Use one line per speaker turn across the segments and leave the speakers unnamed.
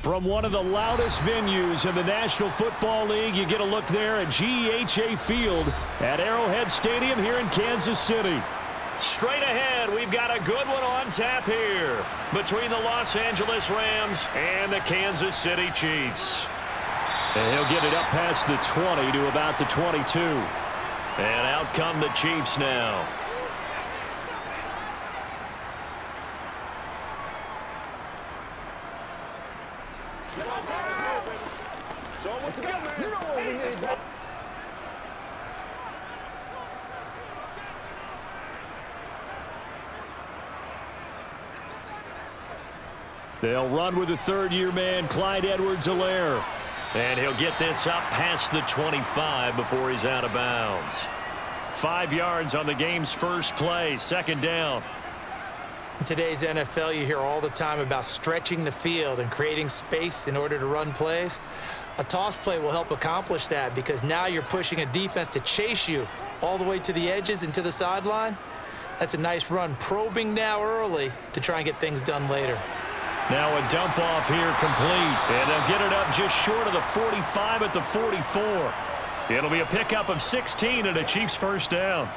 From one of the loudest venues in the National Football League, you get a look there at GEHA Field at Arrowhead Stadium here in Kansas City. Straight ahead, we've got a good one on tap here between the Los Angeles Rams and the Kansas City Chiefs. And he'll get it up past the 20 to about the 22. And out come the Chiefs now.
So what's good, man? You know what we need, bro.
They'll run with the third-year man, Clyde Edwards-Helaire. And he'll get this up past the 25 before he's out of bounds. 5 yards on the game's first play, second down.
In today's NFL, you hear all the time about stretching the field and creating space in order to run plays. A toss play will help accomplish that because now you're pushing a defense to chase you all the way to the edges and to the sideline. That's a nice run, probing now early to try and get things done later.
Now a dump off here complete, and they'll get it up just short of the 45 at the 44. It'll be a pickup of 16 and a Chiefs first down.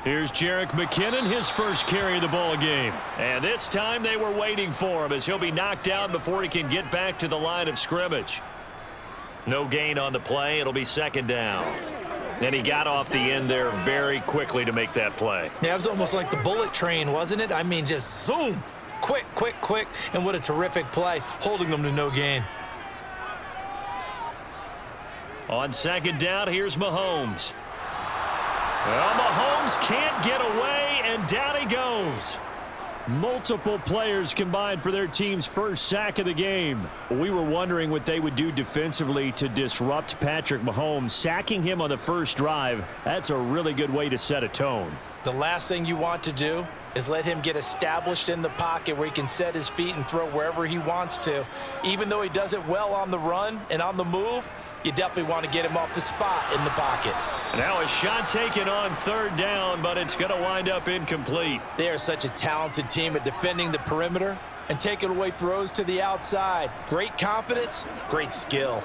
Here's Jerick McKinnon, his first carry of the ball game. And this time they were waiting for him as he'll be knocked down before he can get back to the line of scrimmage. No gain on the play. It'll be second down. And he got off the end there very quickly to make that play.
Yeah, it was almost like the bullet train, wasn't it? I mean, just zoom. Quick, quick, quick. And what a terrific play, holding them to no gain.
On second down, here's Mahomes. Well, Mahomes can't get away, and down he goes. Multiple players combined for their team's first sack of the game. We were wondering what they would do defensively to disrupt Patrick Mahomes. Sacking him on the first drive, that's a really good way to set a tone.
The last thing you want to do is let him get established in the pocket where he can set his feet and throw wherever he wants to. Even though he does it well on the run and on the move, you definitely want to get him off the spot in the pocket.
Now a shot taken on third down, but it's going to wind up incomplete.
They are such a talented team at defending the perimeter and taking away throws to the outside. Great confidence, great skill.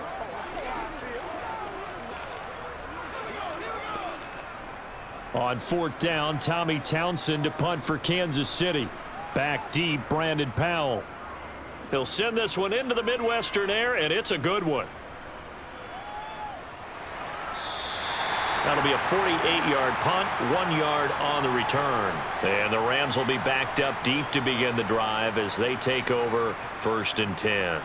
On fourth down, Tommy Townsend to punt for Kansas City. Back deep, Brandon Powell. He'll send this one into the Midwestern air, and it's a good one. That'll be a 48-yard punt, 1 yard on the return. And the Rams will be backed up deep to begin the drive as they take over first and 10.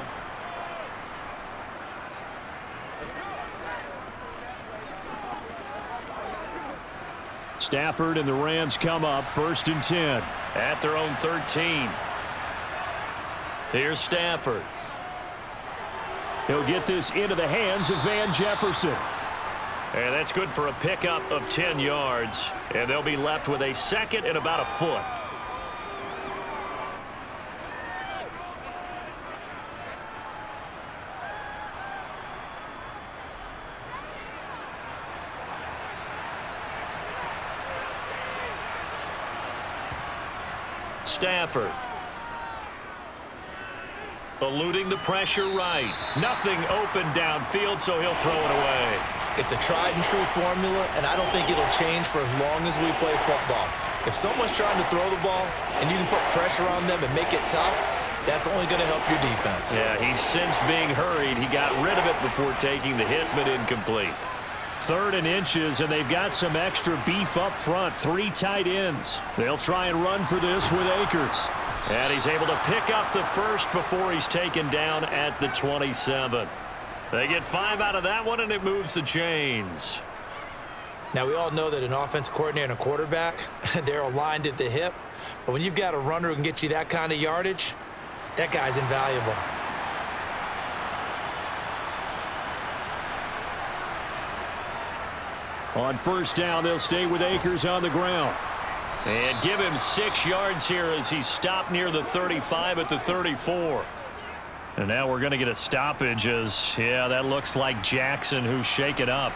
Stafford and the Rams come up first and 10 at their own 13. Here's Stafford. He'll get this into the hands of Van Jefferson. And that's good for a pickup of 10 yards. And they'll be left with a second and about a foot. Stafford. Eluding the pressure right. Nothing open downfield, so he'll throw it away.
It's a tried-and-true formula, and I don't think it'll change for as long as we play football. If someone's trying to throw the ball and you can put pressure on them and make it tough, that's only going to help your defense.
Yeah, he's since being hurried. He got rid of it before taking the hit, but incomplete. Third and inches, and they've got some extra beef up front. 3 tight ends. They'll try and run for this with Akers. And he's able to pick up the first before he's taken down at the 27. They get 5 out of that one, and it moves the chains.
Now, we all know that an offense coordinator and a quarterback, they're aligned at the hip. But when you've got a runner who can get you that kind of yardage, that guy's invaluable.
On first down, they'll stay with Akers on the ground. And give him 6 yards here as he stopped near the 35 at the 34. And now we're going to get a stoppage as, yeah, that looks like Jackson who's shaken up.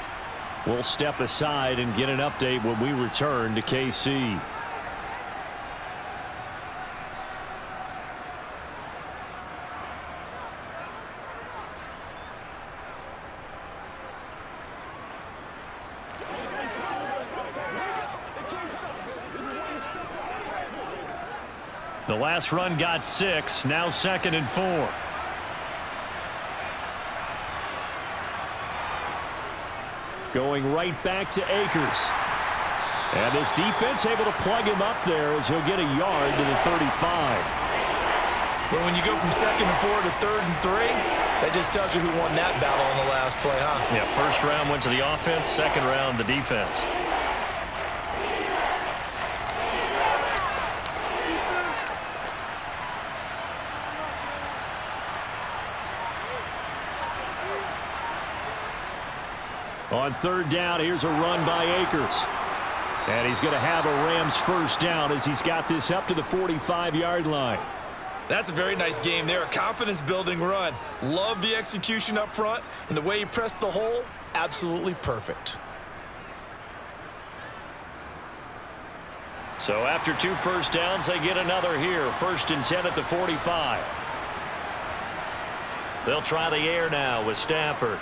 We'll step aside and get an update when we return to KC. The last run got 6, now 2nd and 4. Going right back to Akers. And this defense able to plug him up there as he'll get a yard to the 35.
Well, when you go from 2nd and 4 to 3rd and 3, that just tells you who won that battle on the last play, huh?
Yeah, first round went to the offense, second round the defense. On 3rd down, here's a run by Akers. And he's going to have a Rams first down as he's got this up to the 45-yard line.
That's a very nice game there, a confidence-building run. Love the execution up front, and the way he pressed the hole, absolutely perfect.
So after 2 first downs, they get another here. 1st and 10 at the 45. They'll try the air now with Stafford.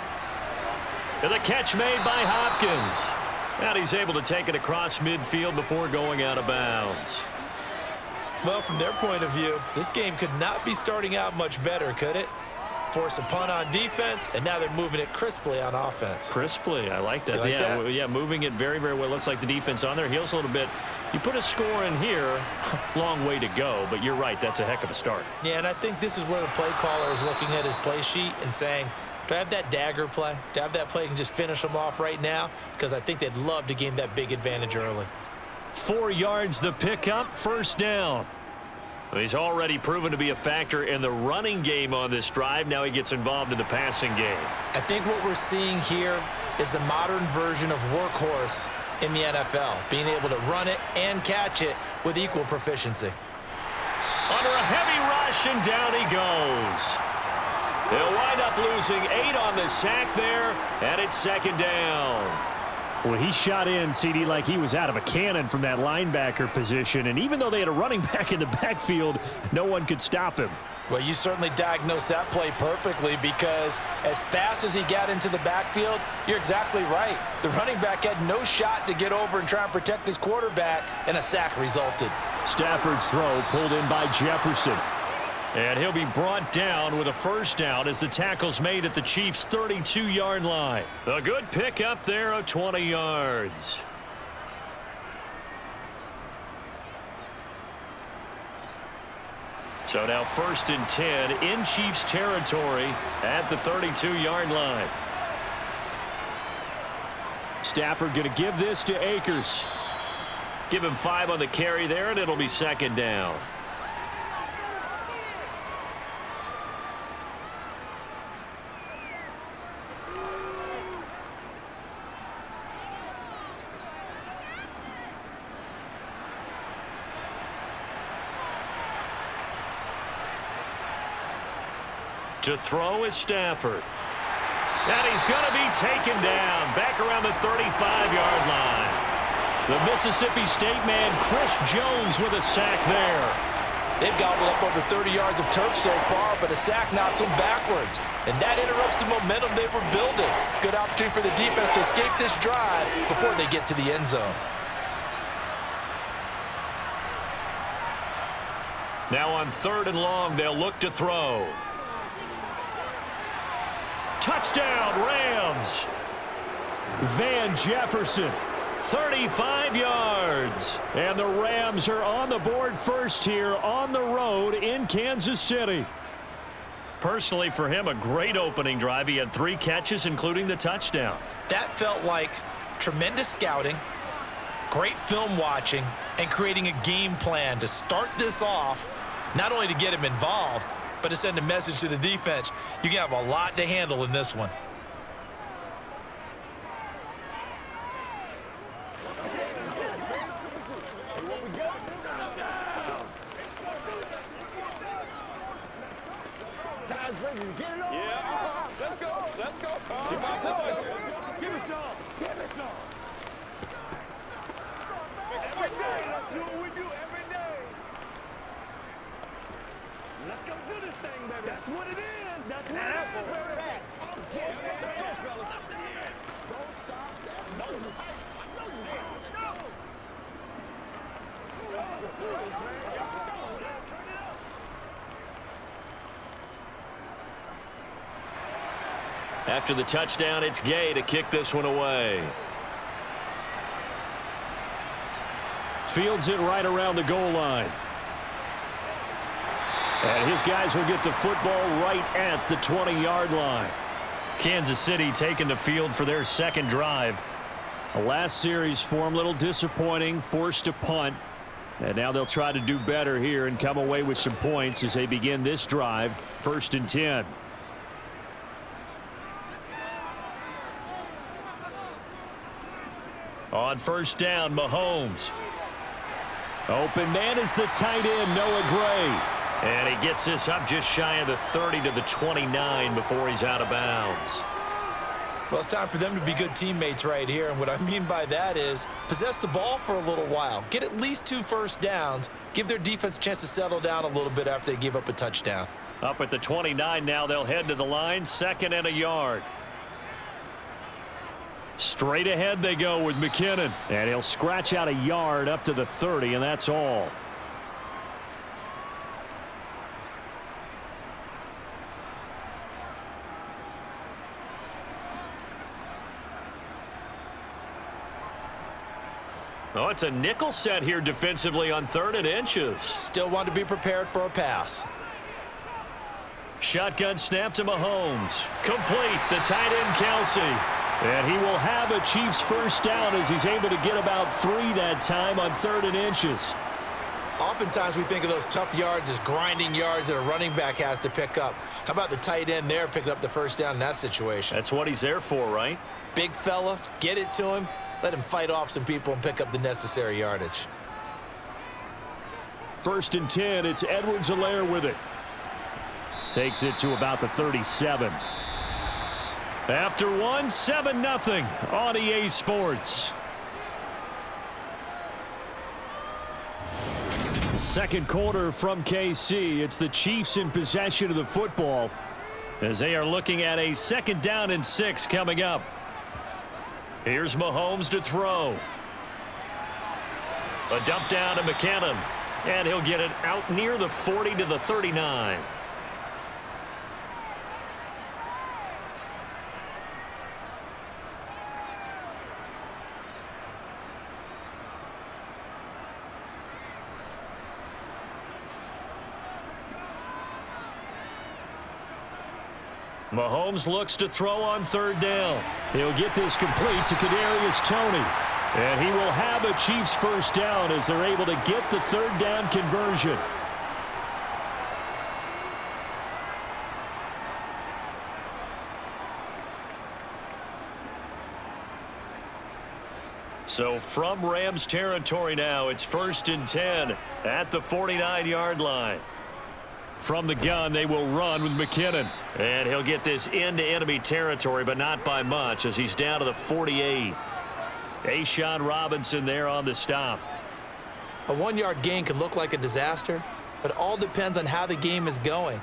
And the catch made by Hopkins. And he's able to take it across midfield before going out of bounds.
Well, from their point of view, this game could not be starting out much better, could it? Force a punt on defense, and now they're moving it crisply on offense.
Crisply, I like that.
You like
yeah,
that?
yeah, moving it very, very well. Looks like the defense on their heels a little bit. You put a score in here, long way to go, but you're right, that's a heck of a start.
Yeah, and I think this is where the play caller is looking at his play sheet and saying, do I have that dagger play? Do I have that play and just finish them off right now? Because I think they'd love to gain that big advantage early.
4 yards the pickup, first down. He's already proven to be a factor in the running game on this drive. Now he gets involved in the passing game. I
think what we're seeing here is the modern version of workhorse in the NFL, being able to run it and catch it with equal proficiency.
Under a heavy rush, and down he goes. They'll wind up losing 8 on the sack there, and it's 2nd down. Well, he shot in, CD, like he was out of a cannon from that linebacker position, and even though they had a running back in the backfield, no one could stop him.
Well, you certainly diagnosed that play perfectly because as fast as he got into the backfield, you're exactly right. The running back had no shot to get over and try and protect his quarterback, and a sack resulted.
Stafford's throw pulled in by Jefferson. And he'll be brought down with a first down as the tackle's made at the Chiefs' 32-yard line. A good pickup there of 20 yards. So now 1st and 10 in Chiefs territory at the 32-yard line. Stafford going to give this to Akers. Give him 5 on the carry there, and it'll be 2nd down. To throw is Stafford. And he's going to be taken down back around the 35-yard line. The Mississippi State man, Chris Jones, with a sack there.
They've gobbled up over 30 yards of turf so far, but a sack knocks them backwards. And that interrupts the momentum they were building. Good opportunity for the defense to escape this drive before they get to the end zone.
Now on 3rd and long, they'll look to throw. Touchdown, Rams. Van Jefferson, 35 yards. And the Rams are on the board first here on the road in Kansas City. Personally, for him, a great opening drive. He had 3 catches, including the touchdown.
That felt like tremendous scouting, great film watching, and creating a game plan to start this off, not only to get him involved, but to send a message to the defense. You can have a lot to handle in this one.
What we got? just ready to get it on.
Yeah, let's go. Let's go.
Give me some. Give me some. Every day, let's do what we do every day. Let's go do this thing, baby. That's what it is. That's what it is, baby. Let's go, fellas. Don't stop. No. Let's go. Let's do this, man. Let's go. Turn it up.
After the touchdown, it's Gay to kick this one away. Fields it right around the goal line. And his guys will get the football right at the 20-yard line. Kansas City taking the field for their second drive. The last series for them, a little disappointing, forced a punt. And now they'll try to do better here and come away with some points as they begin this drive, 1st and 10. On 1st down, Mahomes. Open man is the tight end, Noah Gray. And he gets this up just shy of the 30 to the 29 before he's out of bounds.
Well, it's time for them to be good teammates right here. And what I mean by that is possess the ball for a little while. Get at least 2 first downs. Give their defense a chance to settle down a little bit after they give up a touchdown.
Up at the 29 now, they'll head to the line, 2nd and a yard. Straight ahead they go with McKinnon. And he'll scratch out a yard up to the 30, and that's all. Oh, it's a nickel set here defensively on 3rd and inches.
Still want to be prepared for a pass.
Shotgun snap to Mahomes. Complete, the tight end Kelsey. And he will have a Chiefs first down as he's able to get about 3 that time on 3rd and inches.
Oftentimes we think of those tough yards as grinding yards that a running back has to pick up. How about the tight end there picking up the first down in that situation?
That's what he's there for, right?
Big fella, get it to him. Let him fight off some people and pick up the necessary yardage.
1st and 10, it's Edwards-Helaire with it. Takes it to about the 37. After one, 7-0 on EA Sports. Second quarter from KC. It's the Chiefs in possession of the football as they are looking at a 2nd down and 6 coming up. Here's Mahomes to throw. A dump down to McKinnon. And he'll get it out near the 40 to the 39. Mahomes looks to throw on 3rd down. He'll get this complete to Kadarius Toney. And he will have a Chiefs first down as they're able to get the 3rd down conversion. So from Rams territory now, it's 1st and 10 at the 49-yard line. From the gun, they will run with McKinnon. And he'll get this into enemy territory, but not by much as he's down to the 48. A'Shawn Robinson there on the stop.
A 1-yard gain can look like a disaster, but it all depends on how the game is going.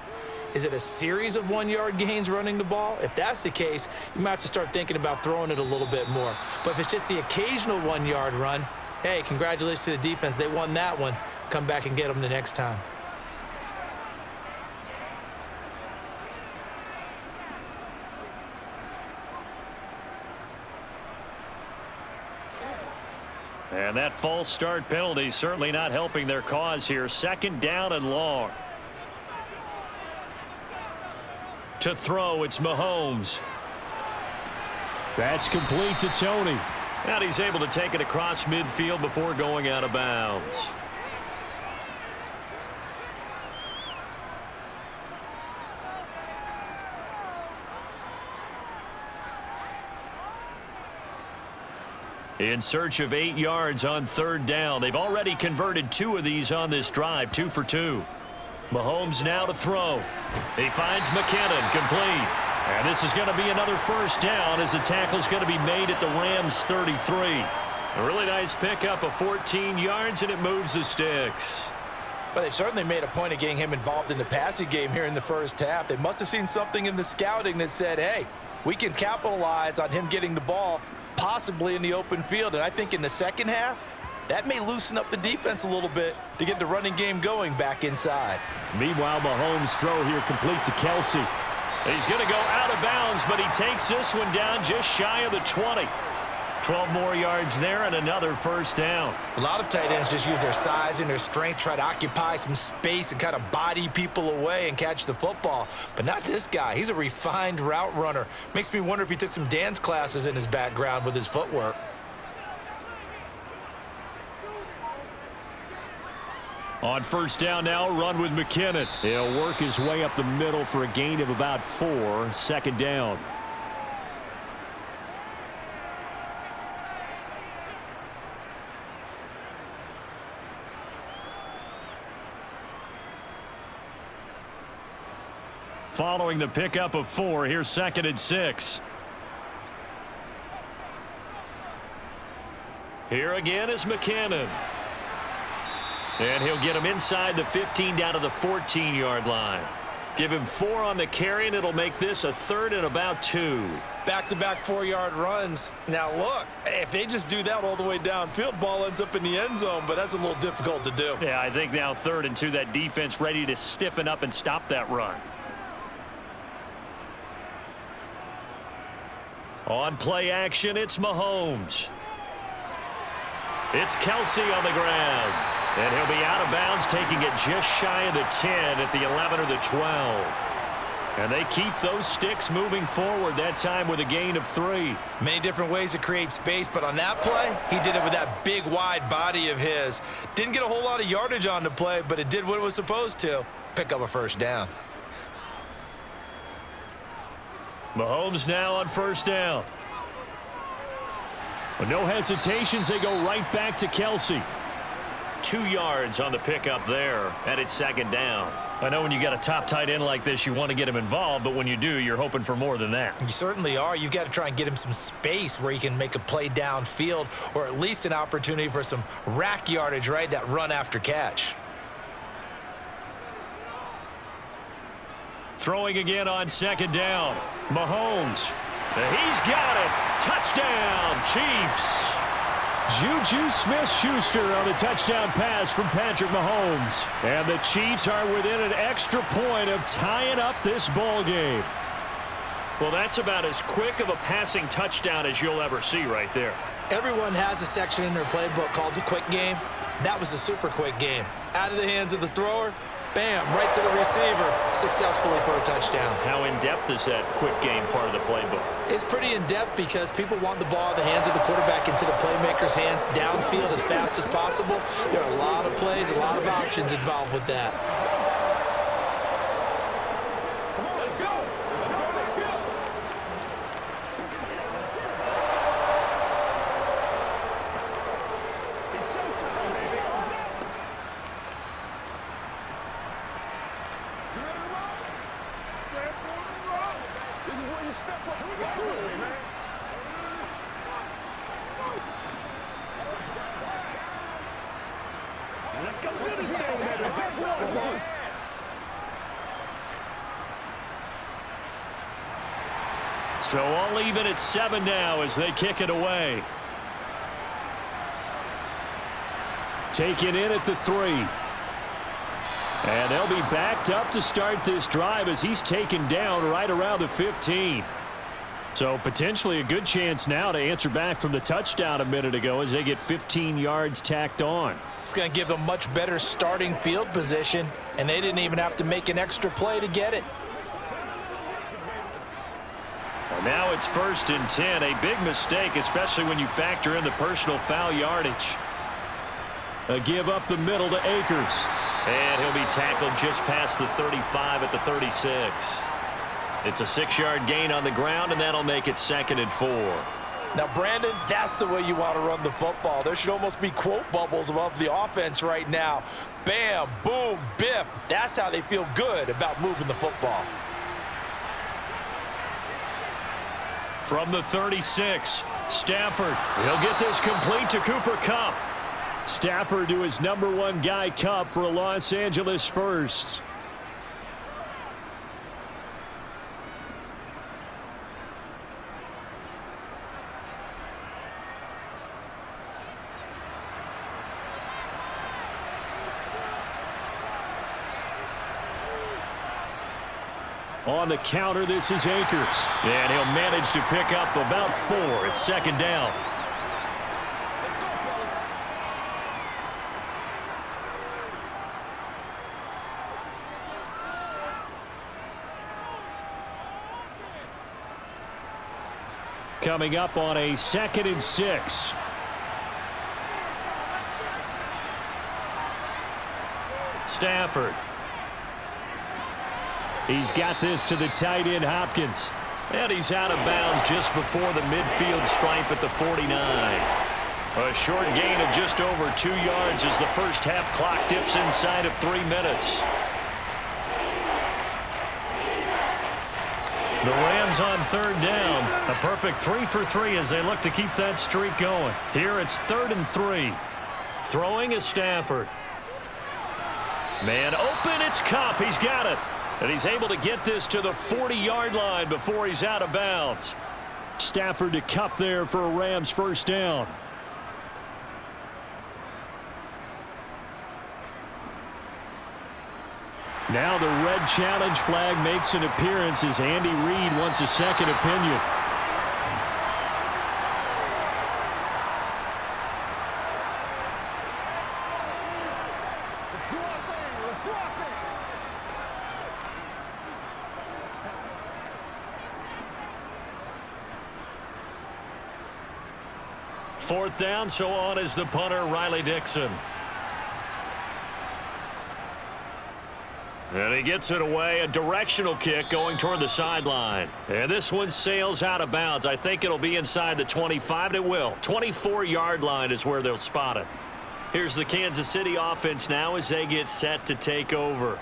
Is it a series of 1-yard gains running the ball? If that's the case, you might have to start thinking about throwing it a little bit more. But if it's just the occasional 1-yard run, hey, congratulations to the defense. They won that one. Come back and get them the next time.
And that false start penalty certainly not helping their cause here. 2nd down and long. To throw, it's Mahomes. That's complete to Toney. And he's able to take it across midfield before going out of bounds. In search of 8 yards on 3rd down. They've already converted 2 of these on this drive, 2 for 2. Mahomes now to throw. He finds McKinnon, complete. And this is going to be another first down as the tackle's going to be made at the Rams' 33. A really nice pickup of 14 yards, and it moves the sticks.
But they've certainly made a point of getting him involved in the passing game here in the first half. They must have seen something in the scouting that said, hey, we can capitalize on him getting the ball possibly in the open field. And I think in the second half, that may loosen up the defense a little bit to get the running game going back inside.
Meanwhile, Mahomes' throw here complete to Kelsey. He's going to go out of bounds, but he takes this one down just shy of the 20. 12 more yards there and another first down.
A lot of tight ends just use their size and their strength, try to occupy some space and kind of body people away and catch the football. But not this guy. He's a refined route runner. Makes me wonder if he took some dance classes in his background with his footwork.
On first down now, run with McKinnon. He'll work his way up the middle for a gain of about 4. Second down. Following the pickup of 4, here's 2nd and 6. Here again is McKinnon. And he'll get him inside the 15 down to the 14-yard line. Give him 4 on the carry, and it'll make this a 3rd and about 2.
Back-to-back 4-yard runs. Now, look, if they just do that all the way downfield, ball ends up in the end zone, but that's a little difficult to do.
Yeah, I think now 3rd and 2, that defense ready to stiffen up and stop that run. On play action, it's Mahomes. It's Kelsey on the ground. And he'll be out of bounds, taking it just shy of the 10 at the 11 or the 12. And they keep those sticks moving forward, that time with a gain of 3.
Many different ways to create space, but on that play, he did it with that big, wide body of his. Didn't get a whole lot of yardage on the play, but it did what it was supposed to. Pick up a first down.
Mahomes now on first down. With no hesitations, they go right back to Kelsey. 2 yards on the pickup there, and it's 2nd down. I know when you got a top tight end like this, you want to get him involved, but when you do, you're hoping for more than that.
You certainly are. You've got to try and get him some space where he can make a play downfield, or at least an opportunity for some rack yardage, right? That run after catch.
Throwing again on 2nd down. Mahomes. He's got it. Touchdown, Chiefs. Juju Smith-Schuster on the touchdown pass from Patrick Mahomes. And the Chiefs are within an extra point of tying up this ball game. Well, that's about as quick of a passing touchdown as you'll ever see right there.
Everyone has a section in their playbook called the quick game. That was a super quick game. Out of the hands of the thrower, bam, right to the receiver, successfully for a touchdown.
How in-depth is that quick game part of the playbook?
It's pretty in-depth because people want the ball in the hands of the quarterback into the playmaker's hands downfield as fast as possible. There are a lot of plays, a lot of options involved with that.
So all even at 7 now as they kick it away. Taken in at the 3. And they'll be backed up to start this drive as he's taken down right around the 15. So potentially a good chance now to answer back from the touchdown a minute ago as they get 15 yards tacked on.
It's going to give them much better starting field position, and they didn't even have to make an extra play to get it.
Well, now it's 1st and 10, a big mistake, especially when you factor in the personal foul yardage. A give up the middle to Akers. And he'll be tackled just past the 35 at the 36. It's a 6-yard gain on the ground, and that'll make it 2nd and 4.
Now, Brandon, that's the way you want to run the football. There should almost be quote bubbles above the offense right now. Bam, boom, biff. That's how they feel good about moving the football.
From the 36, Stafford. He'll get this complete to Cooper Kupp. Stafford to his #1 guy, Kupp, for a Los Angeles first. On the counter, this is Akers. And he'll manage to pick up about 4. It's second down. Coming up on a 2nd and 6. Stafford. He's got this to the tight end, Hopkins. And he's out of bounds just before the midfield stripe at the 49. A short gain of just over 2 yards as the first half clock dips inside of 3 minutes. The Rams on 3rd down. A perfect 3 for 3 as they look to keep that streak going. Here it's 3rd and 3. Throwing is Stafford. Man open, it's Kupp. He's got it. And he's able to get this to the 40-yard line before he's out of bounds. Stafford to Kupp there for a Rams first down. Now the red challenge flag makes an appearance as Andy Reid wants a second opinion.
Let's do our thing. Let's do our thing.
4th down, so on is the punter, Riley Dixon. And he gets it away, a directional kick going toward the sideline. And this one sails out of bounds. I think it'll be inside the 25. It will. 24-yard line is where they'll spot it. Here's the Kansas City offense now as they get set to take over.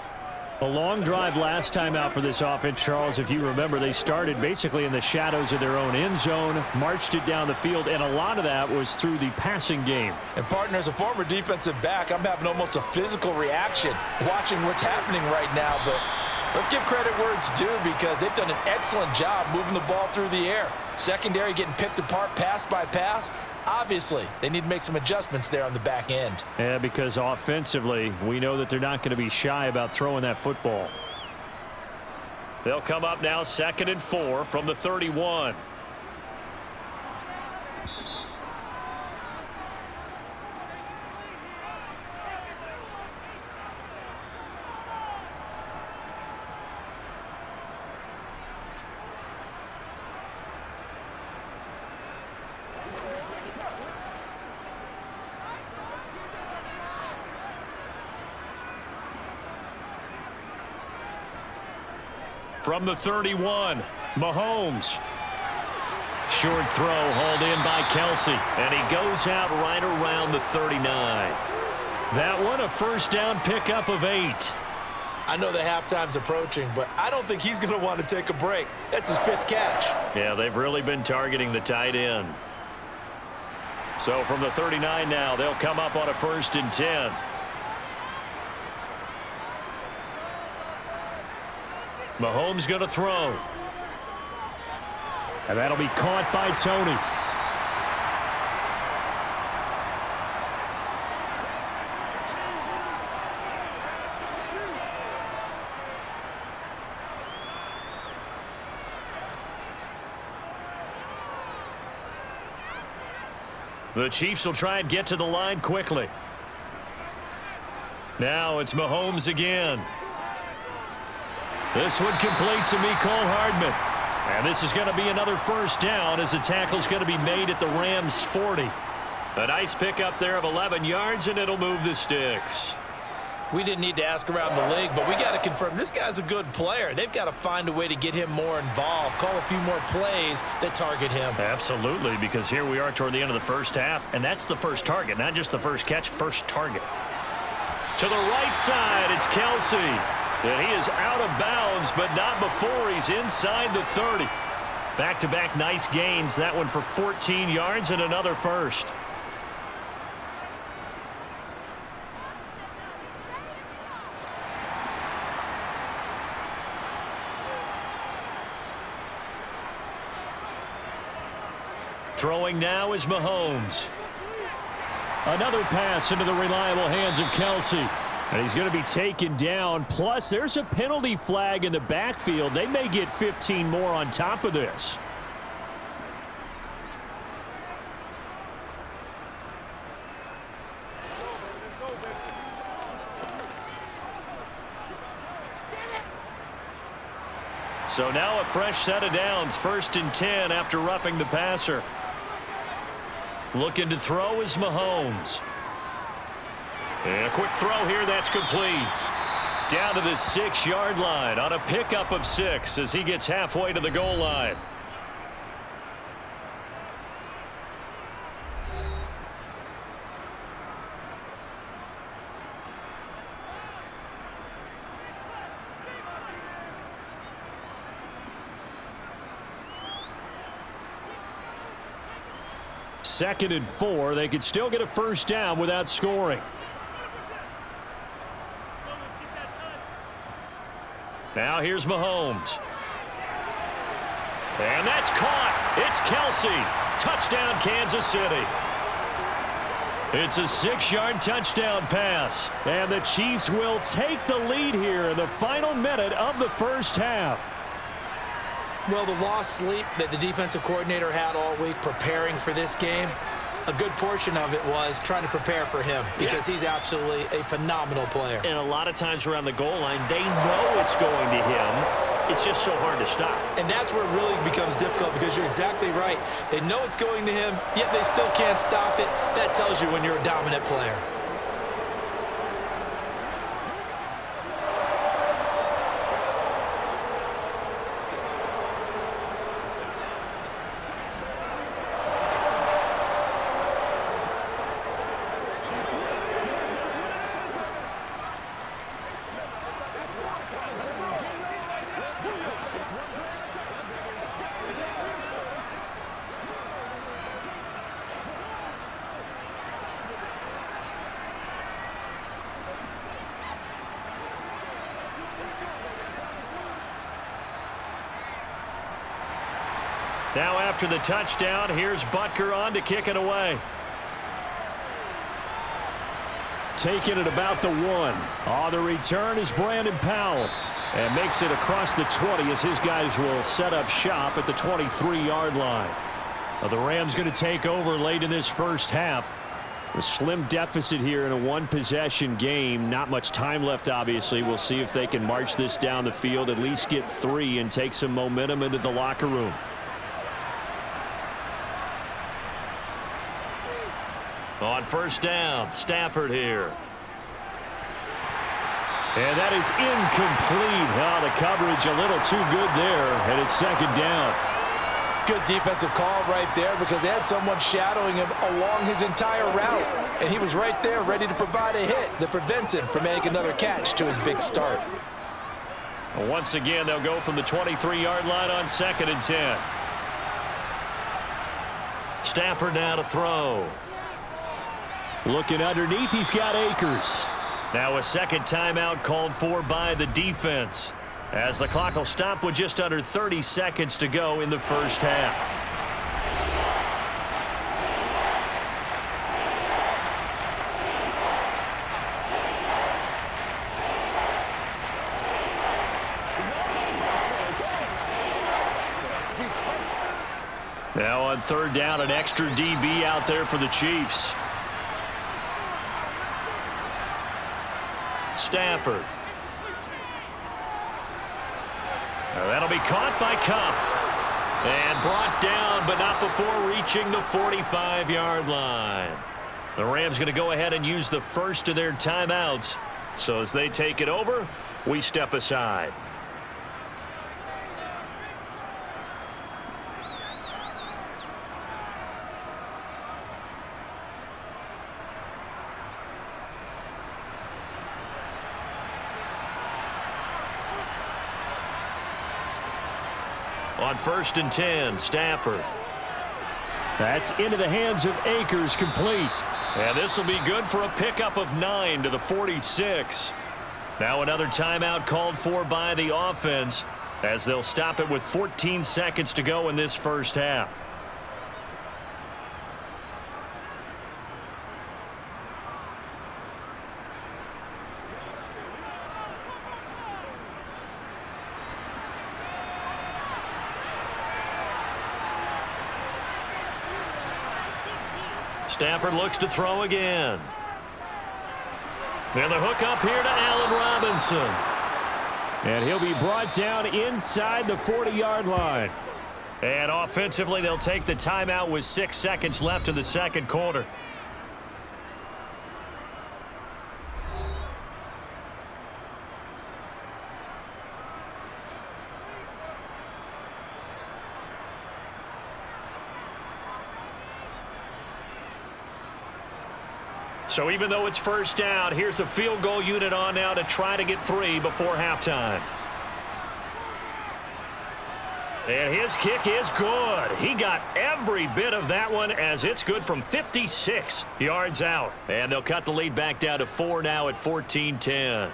A long drive last time out for this offense, Charles. If you remember, they started basically in the shadows of their own end zone, marched it down the field, and a lot of that was through the passing game.
And, partner, as a former defensive back, I'm having almost a physical reaction watching what's happening right now. But let's give credit where it's due because they've done an excellent job moving the ball through the air. Secondary getting picked apart pass by pass. Obviously, they need to make some adjustments there on the back end.
Yeah, because offensively, we know that they're not going to be shy about throwing that football. They'll come up now 2nd and 4 from the 31. From the 31, Mahomes. Short throw hauled in by Kelsey, and he goes out right around the 39. That one a first down pickup of 8.
I know the halftime's approaching, but I don't think he's going to want to take a break. That's his 5th catch.
Yeah, they've really been targeting the tight end. So from the 39 now, they'll come up on a 1st and 10. Mahomes going to throw. And that'll be caught by Tony. The Chiefs will try and get to the line quickly. Now it's Mahomes again. This one complete to Mecole Hardman. And this is going to be another first down as the tackle's going to be made at the Rams' 40. A nice pickup there of 11 yards, and it'll move the sticks.
We didn't need to ask around the league, but we got to confirm this guy's a good player. They've got to find a way to get him more involved, call a few more plays that target him.
Absolutely, because here we are toward the end of the first half, and that's the first target, not just the first catch, first target. To the right side, it's Kelsey. And he is out of bounds, but not before he's inside the 30. Back-to-back nice gains, that one for 14 yards and another first. Throwing now is Mahomes. Another pass into the reliable hands of Kelsey. And he's going to be taken down. Plus, there's a penalty flag in the backfield. They may get 15 more on top of this. So now a fresh set of downs. 1st and 10 after roughing the passer. Looking to throw is Mahomes. And a quick throw here, that's complete. Down to the 6-yard line on a pickup of 6 as he gets halfway to the goal line. Second and 4. They could still get a first down without scoring. Now here's Mahomes. And that's caught. It's Kelsey. Touchdown, Kansas City. It's a 6-yard touchdown pass. And the Chiefs will take the lead here in the final minute of the first half.
Well, the lost sleep that the defensive coordinator had all week preparing for this game, a good portion of it was trying to prepare for him because he's absolutely a phenomenal player.
And a lot of times around the goal line, they know it's going to him. It's just so hard to stop.
And that's where it really becomes difficult because you're exactly right. They know it's going to him, yet they still can't stop it. That tells you when you're a dominant player.
Now after the touchdown, here's Butker on to kick it away. Taking it about the 1. On the return is Brandon Powell. And makes it across the 20 as his guys will set up shop at the 23-yard line. Now the Rams going to take over late in this first half. A slim deficit here in a one-possession game. Not much time left, obviously. We'll see if they can march this down the field, at least get 3 and take some momentum into the locker room. On first down, Stafford here. And that is incomplete. Oh, the coverage a little too good there, and it's 2nd down.
Good defensive call right there because they had someone shadowing him along his entire route. And he was right there ready to provide a hit that prevents him from making another catch to his big start.
Once again, they'll go from the 23-yard line on 2nd and 10. Stafford now to throw. Looking underneath, he's got Akers. Now a second timeout called for by the defense, as the clock will stop with just under 30 seconds to go in the first half. Now on 3rd down, an extra DB out there for the Chiefs. Stafford. Now that'll be caught by Cup. And brought down, but not before reaching the 45-yard line. The Rams going to go ahead and use the first of their timeouts So as they take it over, we step aside. On 1st and 10, Stafford.
That's into the hands of Akers, complete.
And this will be good for a pickup of 9 to the 46. Now another timeout called for by the offense as they'll stop it with 14 seconds to go in this first half. Stafford looks to throw again. And the hook up here to Allen Robinson.
And he'll be brought down inside the 40-yard line.
And offensively, they'll take the timeout with 6 seconds left in the second quarter. So even though it's first down, here's the field goal unit on now to try to get 3 before halftime. And his kick is good. He got every bit of that one as it's good from 56 yards out. And they'll cut the lead back down to 4 now at 14-10.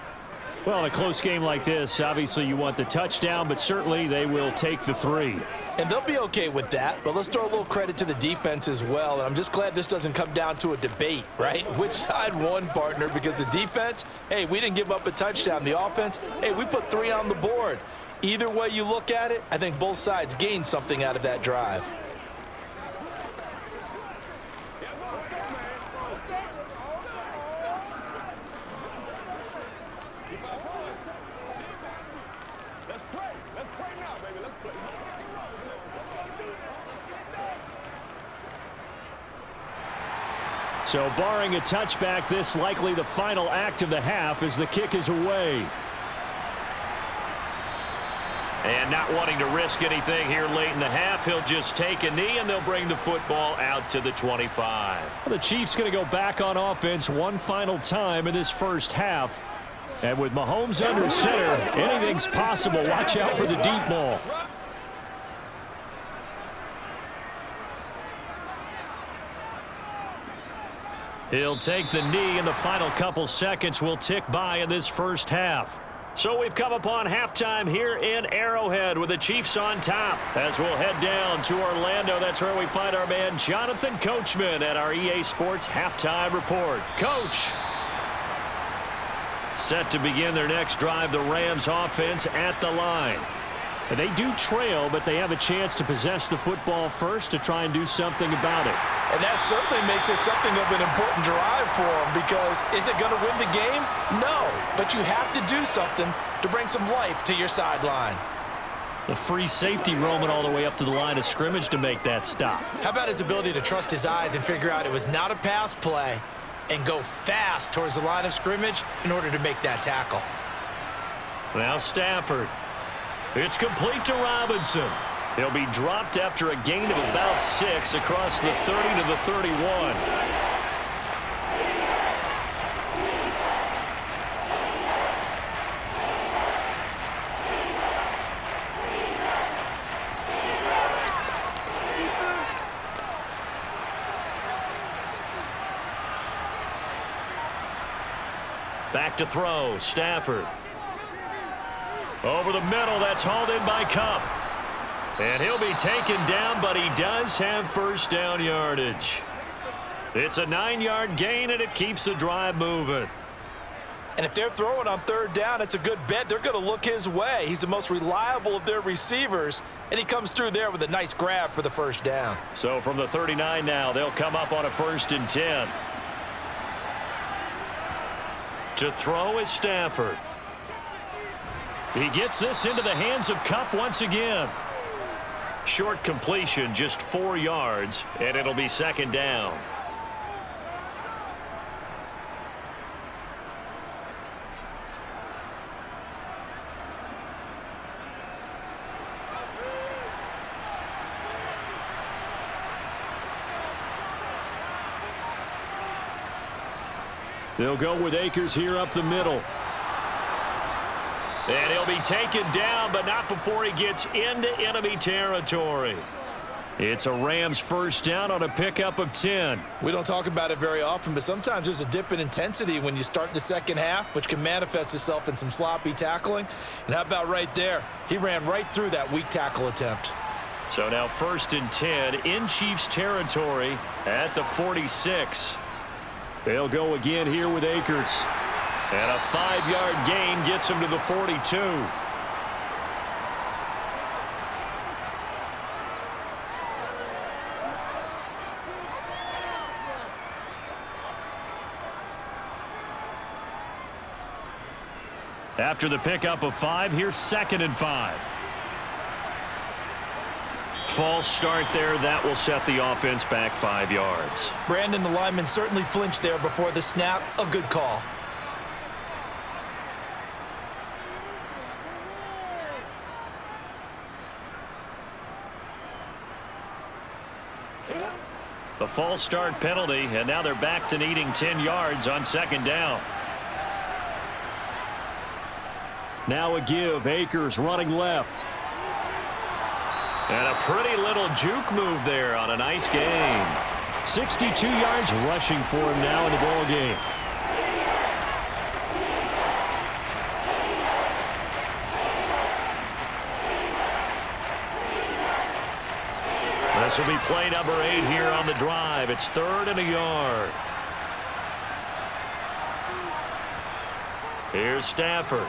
Well, in a close game like this, obviously you want the touchdown, but certainly they will take the 3.
And they'll be okay with that, but let's throw a little credit to the defense as well. And I'm just glad this doesn't come down to a debate, right? Which side won, partner? Because the defense, hey, we didn't give up a touchdown. The offense, hey, we put 3 on the board. Either way you look at it, I think both sides gained something out of that drive.
So barring a touchback, this likely the final act of the half as the kick is away.
And not wanting to risk anything here late in the half, he'll just take a knee and they'll bring the football out to the 25.
Well, the Chiefs going to go back on offense one final time in this first half. And with Mahomes under center, anything's possible. Watch out for the deep ball.
He'll take the knee, and the final couple seconds will tick by in this first half. So we've come upon halftime here in Arrowhead with the Chiefs on top. As we'll head down to Orlando, that's where we find our man Jonathan Coachman at our EA Sports Halftime Report. Coach. Set to begin their next drive, the Rams offense at the line.
And they do trail, but they have a chance to possess the football first to try and do something about it.
And that certainly makes it something of an important drive for them, because is it going to win the game? No, but you have to do something to bring some life to your sideline.
The free safety roaming all the way up to the line of scrimmage to make that stop.
How about his ability to trust his eyes and figure out it was not a pass play and go fast towards the line of scrimmage in order to make that tackle?
Now Stafford. It's complete to Robinson. He'll be dropped after a gain of about 6 across the 30 to the 31. Back to throw, Stafford. Over the middle, that's hauled in by Kupp. And he'll be taken down, but he does have first down yardage. It's a 9-yard gain, and it keeps the drive moving.
And if they're throwing on third down, it's a good bet. They're going to look his way. He's the most reliable of their receivers, and he comes through there with a nice grab for the first down.
So from the 39 now, they'll come up on a 1st and 10. To throw is Stafford. He gets this into the hands of Kupp once again. Short completion, just 4 yards, and it'll be 2nd down. They'll go with Akers here up the middle. And he'll be taken down, but not before he gets into enemy territory. It's a Rams first down on a pickup of 10.
We don't talk about it very often, but sometimes there's a dip in intensity when you start the second half, which can manifest itself in some sloppy tackling. And how about right there? He ran right through that weak tackle attempt.
So now 1st and 10 in Chiefs territory at the 46. They'll go again here with Akers. And a 5-yard gain gets him to the 42. After the pickup of 5, here's 2nd and 5. False start there. That will set the offense back 5 yards.
Brandon, the lineman, certainly flinched there before the snap. A good call.
The false start penalty, and now they're back to needing 10 yards on 2nd down. Now a give. Akers running left. And a pretty little juke move there on a nice gain. 62 yards rushing for him now in the ball game. This will be play number 8 here on the drive. It's 3rd and a yard. Here's Stafford.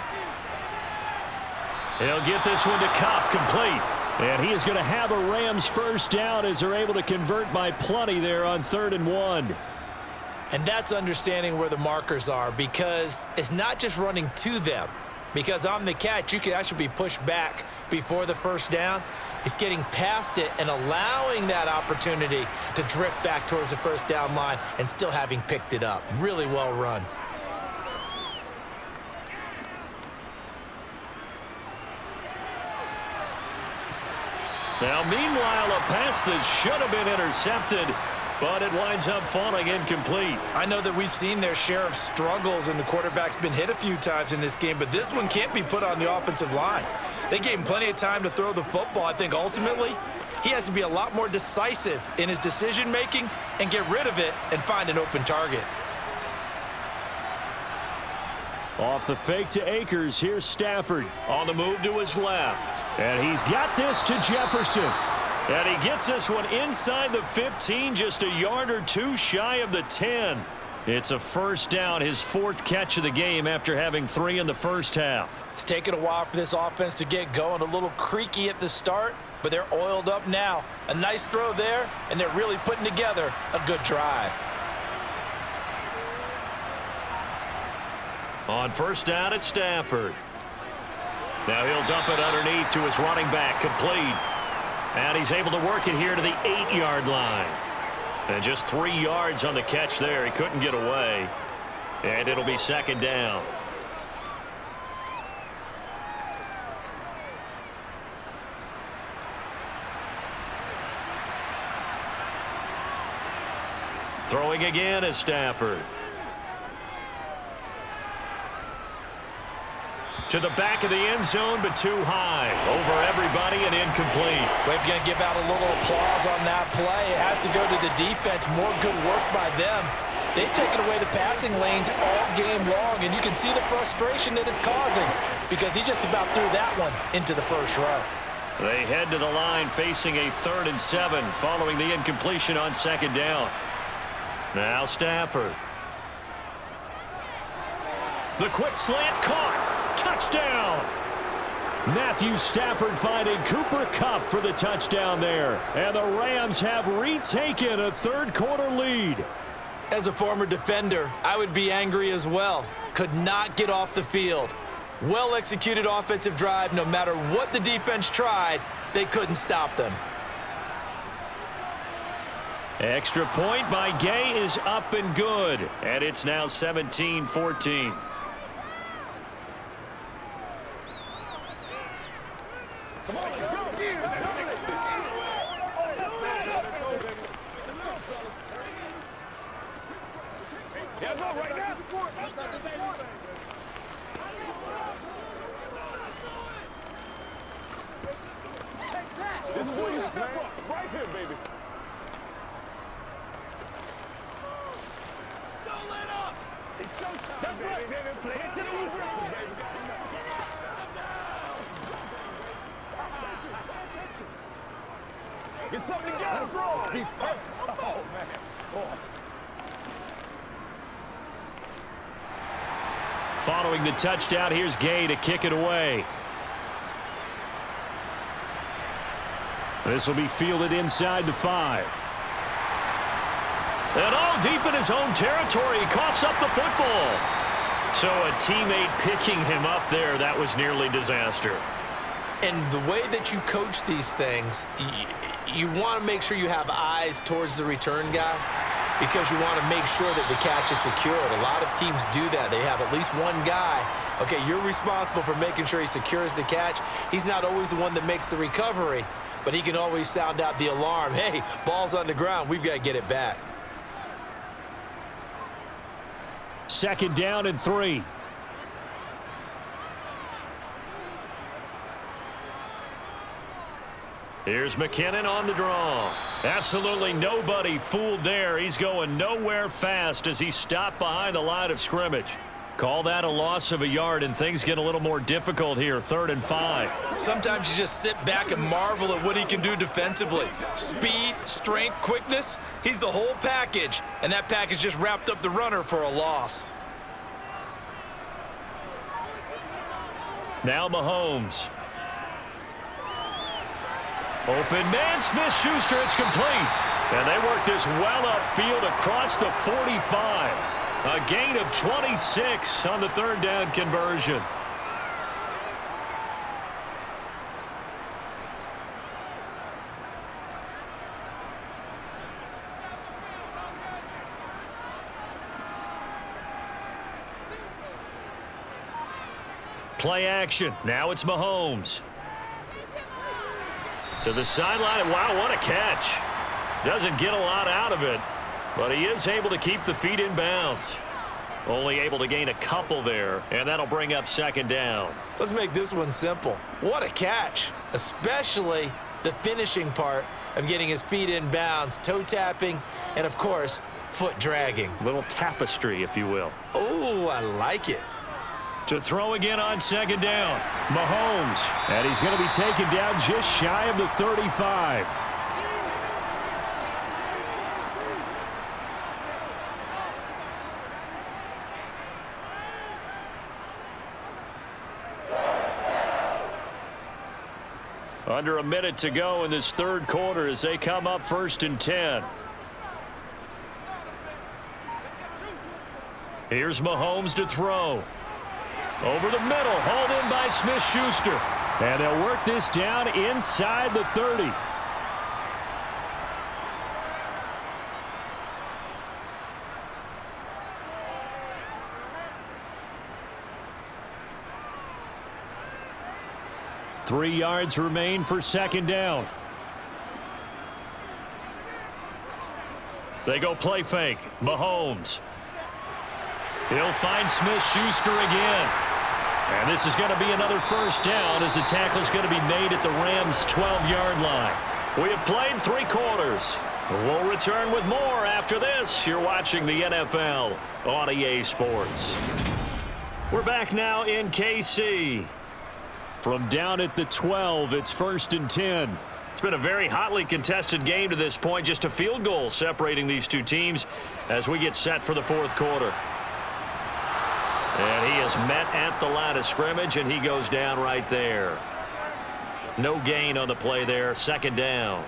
He'll get this one to Kupp, complete. And he is going to have a Rams first down as they're able to convert by plenty there on 3rd and 1.
And that's understanding where the markers are, because it's not just running to them. Because on the catch, you can actually be pushed back before the first down. It's getting past it and allowing that opportunity to drift back towards the first down line and still having picked it up. Really well run.
Now, meanwhile, a pass that should have been intercepted, but it winds up falling incomplete.
I know that we've seen their share of struggles, and the quarterback's been hit a few times in this game, but this one can't be put on the offensive line. They gave him plenty of time to throw the football. I think ultimately he has to be a lot more decisive in his decision-making and get rid of it and find an open target.
Off the fake to Akers, here's Stafford on the move to his left. And he's got this to Jefferson. And he gets this one inside the 15, just a yard or two shy of the 10. It's a first down, his 4th catch of the game after having 3 in the first half.
It's taken a while for this offense to get going, a little creaky at the start, but they're oiled up now. A nice throw there, and they're really putting together a good drive.
On first down, it's Stafford. Now he'll dump it underneath to his running back, complete. And he's able to work it here to the 8-yard line. And just 3 yards on the catch there. He couldn't get away. And it'll be 2nd down. Throwing again is Stafford. To the back of the end zone, but too high. Over everybody and incomplete.
Well, if you're going to give out a little applause on that play, it has to go to the defense. More good work by them. They've taken away the passing lanes all game long, and you can see the frustration that it's causing because he just about threw that one into the first row.
They head to the line facing a 3rd and 7 following the incompletion on 2nd down. Now Stafford. The quick slant caught. Touchdown! Matthew Stafford finding Cooper Kupp for the touchdown there. And the Rams have retaken a 3rd quarter lead.
As a former defender, I would be angry as well. Could not get off the field. Well-executed offensive drive. No matter what the defense tried, they couldn't stop them.
Extra point by Gay is up and good. And it's now 17-14.
Yeah, go right now. This is where you step up. Right here, baby. Don't let up. It's showtime, that's baby. Right, baby. Play it to the roof, baby. Get something together. That's wrong. Oh, man. Oh.
Following the touchdown, here's Gay to kick it away. This will be fielded inside the 5. And all deep in his own territory, he coughs up the football. So a teammate picking him up there, that was nearly disaster.
And the way that you coach these things, you want to make sure you have eyes towards the return guy because you want to make sure that the catch is secured. A lot of teams do that. They have at least one guy. Okay, you're responsible for making sure he secures the catch. He's not always the one that makes the recovery, but he can always sound out the alarm. Hey, ball's on the ground. We've got to get it back.
2nd down and 3. Here's McKinnon on the draw. Absolutely nobody fooled there. He's going nowhere fast as he stopped behind the line of scrimmage. Call that a loss of a yard, and things get a little more difficult here, 3rd and 5.
Sometimes you just sit back and marvel at what he can do defensively. Speed, strength, quickness, he's the whole package, and that package just wrapped up the runner for a loss.
Now Mahomes. Open man, Smith-Schuster, it's complete. And they work this well upfield across the 45. A gain of 26 on the 3rd down conversion. Play action. Now it's Mahomes. To the sideline. Wow, what a catch. Doesn't get a lot out of it, but he is able to keep the feet in bounds. Only able to gain a couple there, and that'll bring up 2nd down.
Let's make this one simple. What a catch, especially the finishing part of getting his feet in bounds, toe tapping, and of course, foot dragging.
Little tapestry, if you will.
Oh, I like it.
To throw again on 2nd down. Mahomes. And he's going to be taken down just shy of the 35. Under a minute to go in this 3rd quarter as they come up 1st and 10. Here's Mahomes to throw. Over the middle, hauled in by Smith-Schuster. And they'll work this down inside the 30. Three yards remain for 2nd down. They go play fake. Mahomes. He'll find Smith-Schuster again. And this is going to be another 1st down as the tackle's going to be made at the Rams' 12-yard line. We have played 3 quarters. We'll return with more after this. You're watching the NFL on EA Sports. We're back now in KC. From down at the 12, it's 1st and 10. It's been a very hotly contested game to this point. Just a field goal separating these two teams as we get set for the 4th quarter. And he is met at the line of scrimmage, and he goes down right there. No gain on the play there, 2nd down.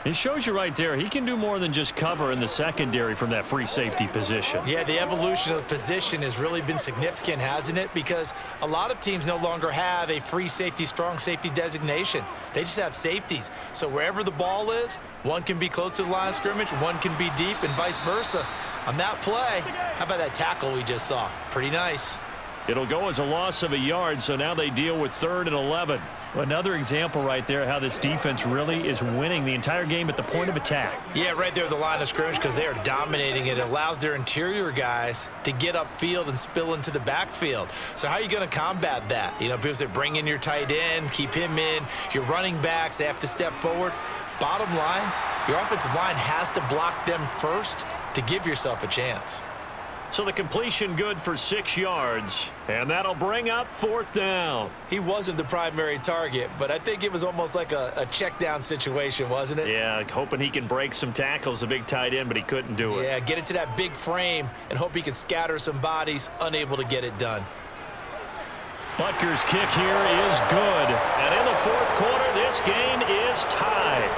It shows you right there, he can do more than just cover in the secondary from that free safety position.
Yeah, the evolution of the position has really been significant, hasn't it? Because a lot of teams no longer have a free safety, strong safety designation. They just have safeties. So wherever the ball is, one can be close to the line of scrimmage, one can be deep, and vice versa. On that play, how about that tackle we just saw? Pretty nice.
It'll go as a loss of a yard, so now they deal with 3rd and 11. Another example right there how this defense really is winning the entire game at the point of attack.
Yeah, right there at the line of scrimmage because they are dominating it. It allows their interior guys to get upfield and spill into the backfield. So how are you going to combat that? You know, people say bring in your tight end, keep him in. Your running backs, they have to step forward. Bottom line, your offensive line has to block them first to give yourself a chance.
So the completion good for 6 yards, and that'll bring up 4th down.
He wasn't the primary target, but I think it was almost like a check down situation, wasn't it?
Yeah, hoping he can break some tackles, a big tight end, but he couldn't do it.
Yeah, get it to that big frame and hope he can scatter some bodies, unable to get it done.
Butker's kick here is good. And in the 4th quarter, this game is tied.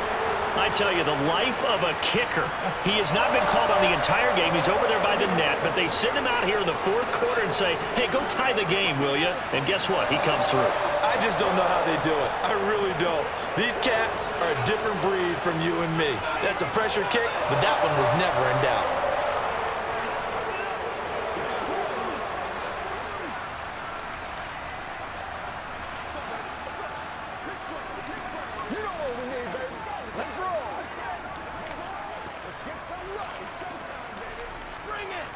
I tell you, the life of a kicker. He has not been called on the entire game. He's over there by the net, but they send him out here in the 4th quarter and say, hey, go tie the game, will you? And guess what? He comes through.
I just don't know how they do it. I really don't. These cats are a different breed from you and me. That's a pressure kick, but that one was never in doubt.
Bring it!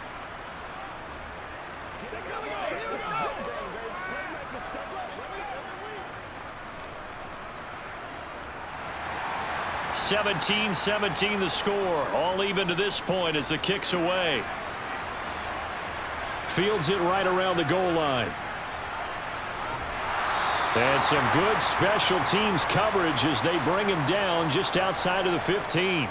17-17 the score. All even to this point as the kick's away. Fields it right around the goal line. And some good special teams coverage as they bring him down just outside of the 15.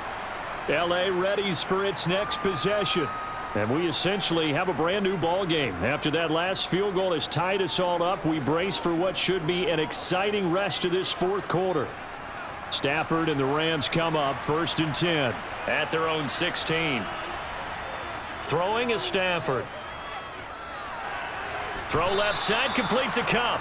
L.A. readies for its next possession. And we essentially have a brand new ball game. After that last field goal has tied us all up, we brace for what should be an exciting rest of this 4th quarter. Stafford and the Rams come up 1st and 10 at their own 16. Throwing is Stafford. Throw left side, complete to Cup.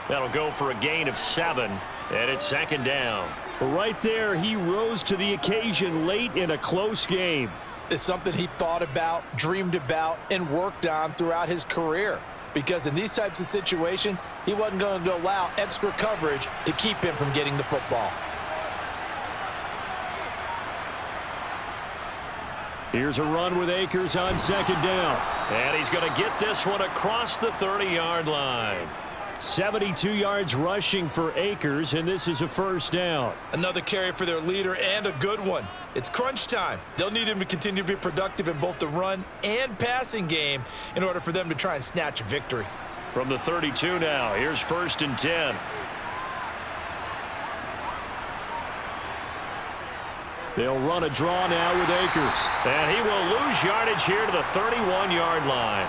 That'll go for a gain of 7, and it's 2nd down. Right there, he rose to the occasion late in a close game.
It's something he thought about, dreamed about, and worked on throughout his career. Because in these types of situations, he wasn't going to allow extra coverage to keep him from getting the football.
Here's a run with Akers on 2nd down. And he's going to get this one across the 30-yard line. 72 yards rushing for Akers, and this is a 1st down.
Another carry for their leader and a good one. It's crunch time. They'll need him to continue to be productive in both the run and passing game in order for them to try and snatch a victory.
From the 32 now, here's 1st and 10. They'll run a draw now with Akers. And he will lose yardage here to the 31-yard line.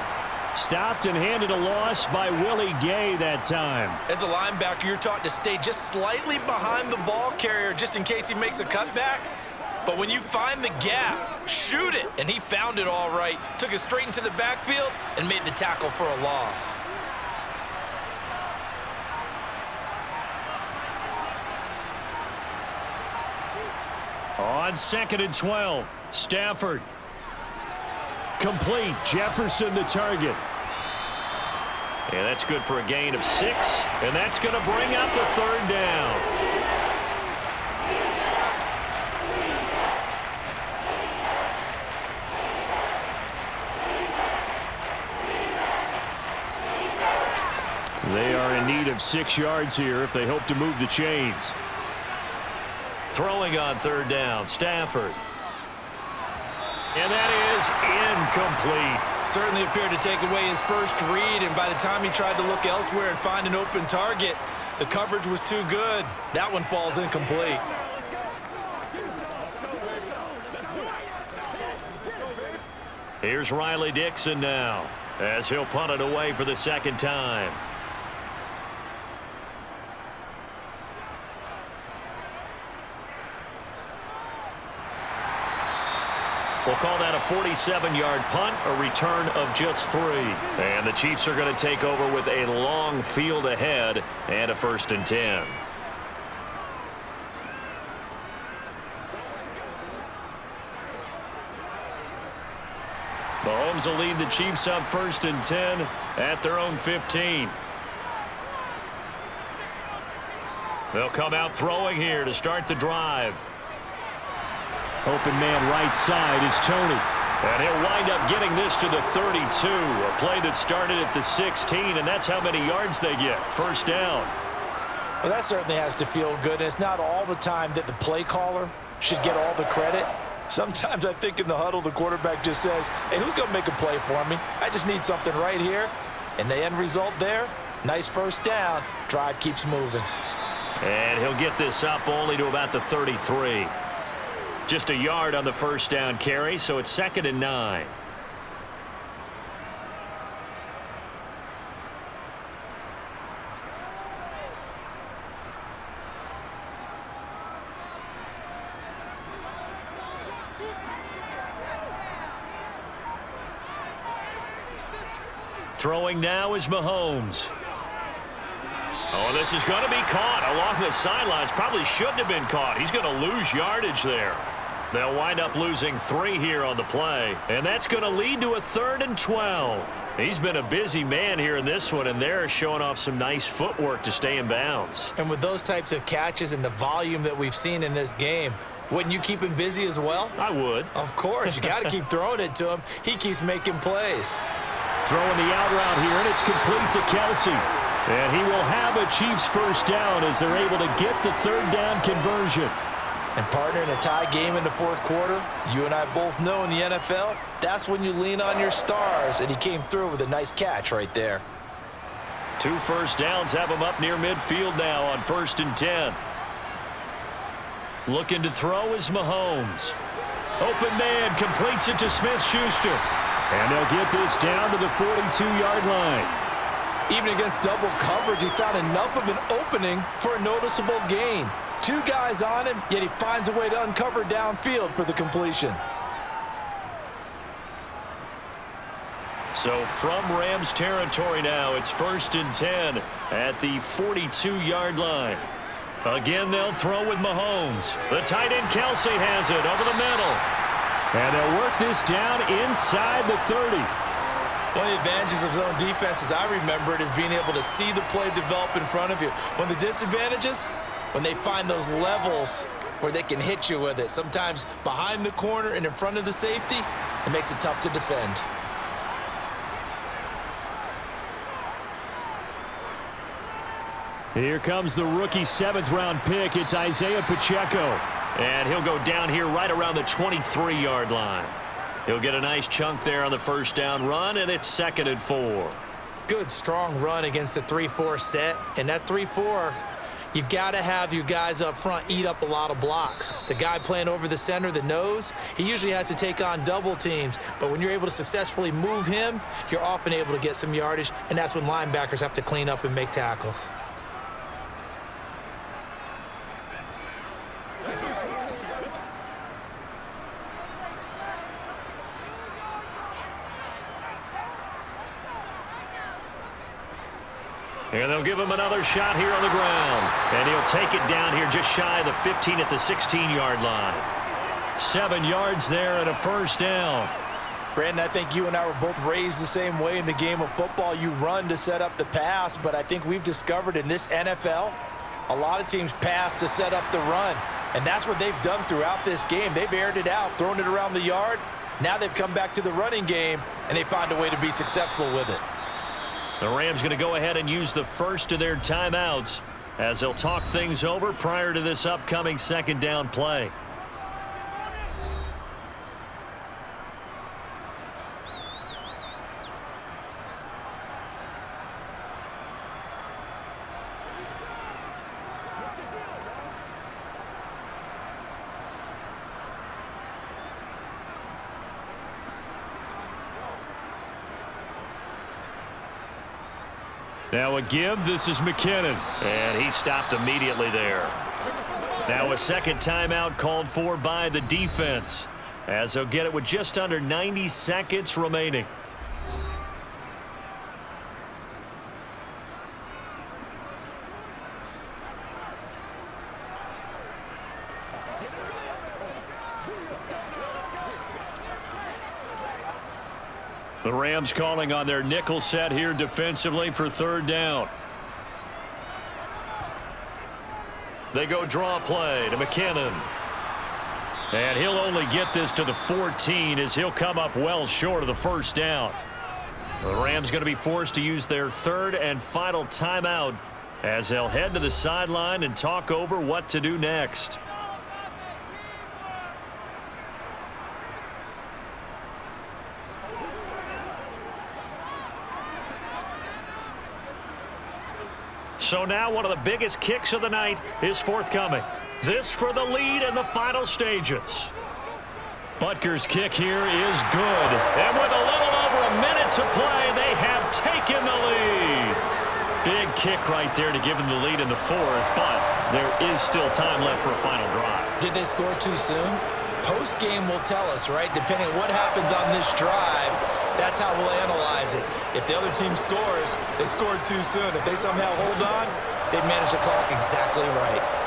Stopped and handed a loss by Willie Gay that time.
As a linebacker, you're taught to stay just slightly behind the ball carrier just in case he makes a cutback. But when you find the gap, shoot it. And he found it all right. Took it straight into the backfield and made the tackle for a loss.
On 2nd and 12, Stafford. Complete. Jefferson the target. And that's good for a gain of 6. And that's going to bring up the 3rd down. They are in need of 6 yards here if they hope to move the chains. Throwing on 3rd down, Stafford. And that is incomplete.
Certainly appeared to take away his first read, and by the time he tried to look elsewhere and find an open target, the coverage was too good. That one falls incomplete.
Here's Riley Dixon now as he'll punt it away for the 2nd time. We'll call that a 47-yard punt, a return of just 3. And the Chiefs are going to take over with a long field ahead and a 1st and 10. Mahomes will lead the Chiefs up 1st and 10 at their own 15. They'll come out throwing here to start the drive. Open man right side is Tony. And he'll wind up getting this to the 32. A play that started at the 16, and that's how many yards they get. First down.
Well, that certainly has to feel good. And it's not all the time that the play caller should get all the credit. Sometimes I think in the huddle, the quarterback just says, hey, who's going to make a play for me? I just need something right here. And the end result there, nice first down. Drive keeps moving.
And he'll get this up only to about the 33. Just a yard on the first down carry, so it's 2nd and 9. Throwing now is Mahomes. Oh, this is going to be caught along the sidelines. Probably shouldn't have been caught. He's going to lose yardage there. They'll wind up losing 3 here on the play, and that's going to lead to a 3rd and 12. He's been a busy man here in this one, and they're showing off some nice footwork to stay in bounds.
And with those types of catches and the volume that we've seen in this game, wouldn't you keep him busy as well?
I would.
Of course. You got to keep throwing it to him. He keeps making plays.
Throwing the out route here, and it's complete to Kelsey. And he will have a Chiefs first down as they're able to get the 3rd down conversion.
And partner, in a tie game in the 4th quarter, you and I both know in the NFL, that's when you lean on your stars, and he came through with a nice catch right there.
2 first downs have him up near midfield now on 1st and 10. Looking to throw is Mahomes. Open man completes it to Smith-Schuster. And they'll get this down to the 42-yard line.
Even against double coverage, he found enough of an opening for a noticeable gain. 2 guys on him, yet he finds a way to uncover downfield for the completion.
So from Rams territory now, it's 1st and 10 at the 42-yard line. Again, they'll throw with Mahomes. The tight end Kelsey has it over the middle. And they'll work this down inside the 30.
One of the advantages of zone defense, as I remember it, is being able to see the play develop in front of you. One of the disadvantages, when they find those levels where they can hit you with it, sometimes behind the corner and in front of the safety, it makes it tough to defend.
Here comes the rookie 7th-round pick. It's Isaiah Pacheco. And he'll go down here right around the 23-yard line. He'll get a nice chunk there on the first down run, and it's 2nd and 4.
Good, strong run against the 3-4 set. And that 3-4, you got to have your guys up front eat up a lot of blocks. The guy playing over the center, the nose, he usually has to take on double teams. But when you're able to successfully move him, you're often able to get some yardage, and that's when linebackers have to clean up and make tackles.
And they'll give him another shot here on the ground. And he'll take it down here just shy of the 15 at the 16-yard line. 7 yards there and a first down.
Brandon, I think you and I were both raised the same way in the game of football. You run to set up the pass, but I think we've discovered in this NFL, a lot of teams pass to set up the run. And that's what they've done throughout this game. They've aired it out, thrown it around the yard. Now they've come back to the running game, and they found a way to be successful with it.
The Rams going to go ahead and use the first of their timeouts as they'll talk things over prior to this upcoming 2nd down play. Now a give. This is McKinnon. And he stopped immediately there. Now a 2nd timeout called for by the defense, as they'll get it with just under 90 seconds remaining. The Rams calling on their nickel set here defensively for 3rd down. They go draw play to McKinnon. And he'll only get this to the 14 as he'll come up well short of the first down. The Rams going to be forced to use their third and final timeout as they'll head to the sideline and talk over what to do next. So now one of the biggest kicks of the night is forthcoming. This for the lead in the final stages. Butker's kick here is good. And with a little over a minute to play, they have taken the lead. Big kick right there to give them the lead in the fourth, but there is still time left for a final drive.
Did they score too soon? Post-game will tell us, right? Depending on what happens on this drive, that's how we'll analyze it. If the other team scores, they scored too soon. If they somehow hold on, they manage the clock exactly right.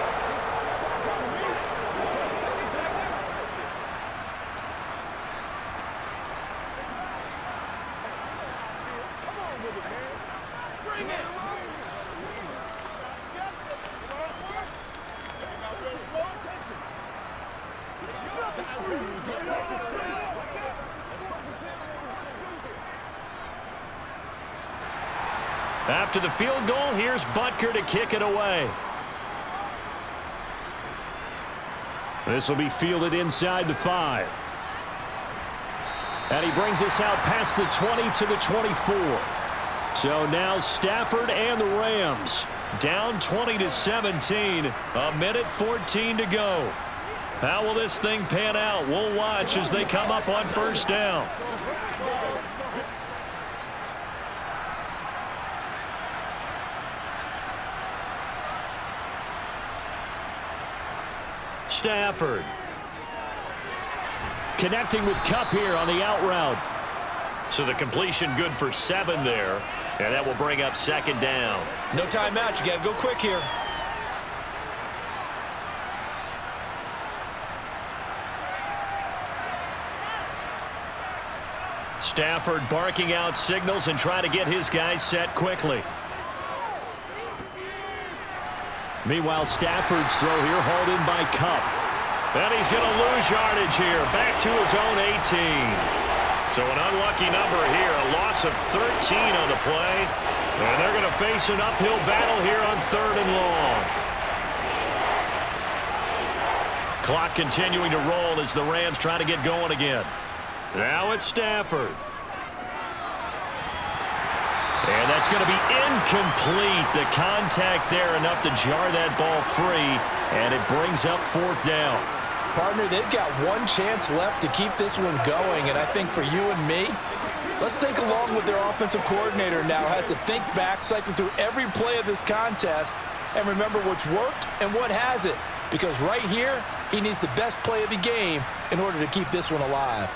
After the field goal, here's Butker to kick it away. This will be fielded inside the 5. And he brings us out past the 20 to the 24. So now Stafford and the Rams down 20-17. A minute 14 to go. How will this thing pan out? We'll watch as they come up on first down. Stafford connecting with Kupp here on the out route. So the completion good for 7 there, and that will bring up second down.
No timeout. You got to go quick here.
Stafford barking out signals and trying to get his guys set quickly. Meanwhile, Stafford's throw here hauled in by Kupp. And he's going to lose yardage here, back to his own 18. So an unlucky number here, a loss of 13 on the play. And they're going to face an uphill battle here on 3rd and long. Clock continuing to roll as the Rams try to get going again. Now it's Stafford. And that's going to be incomplete. The contact there enough to jar that ball free, and it brings up 4th down.
Partner, they've got one chance left to keep this one going, and I think for you and me, let's think along with their offensive coordinator now. Has to think back, cycle through every play of this contest, and remember what's worked and what hasn't. Because right here, he needs the best play of the game in order to keep this one alive.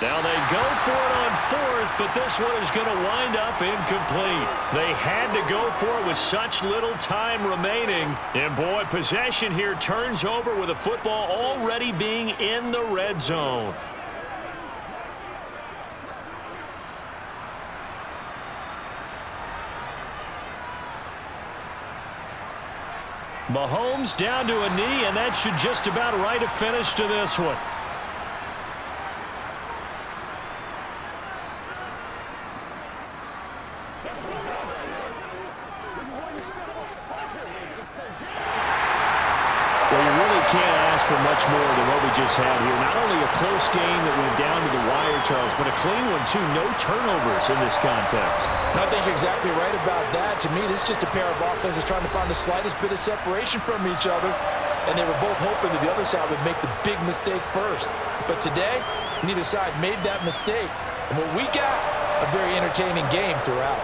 Now they go for it on 4th, but this one is going to wind up incomplete. They had to go for it with such little time remaining. And boy, possession here turns over with the football already being in the red zone. Mahomes down to a knee, and that should just about write a finish to this one. For much more than what we just had here. Not only a close game that went down to the wire, Charles, but a clean one, too. No turnovers in this contest.
I think you're exactly right about that. To me, this is just a pair of offenses trying to find the slightest bit of separation from each other, and they were both hoping that the other side would make the big mistake first. But today, neither side made that mistake. And what we got, a very entertaining game throughout.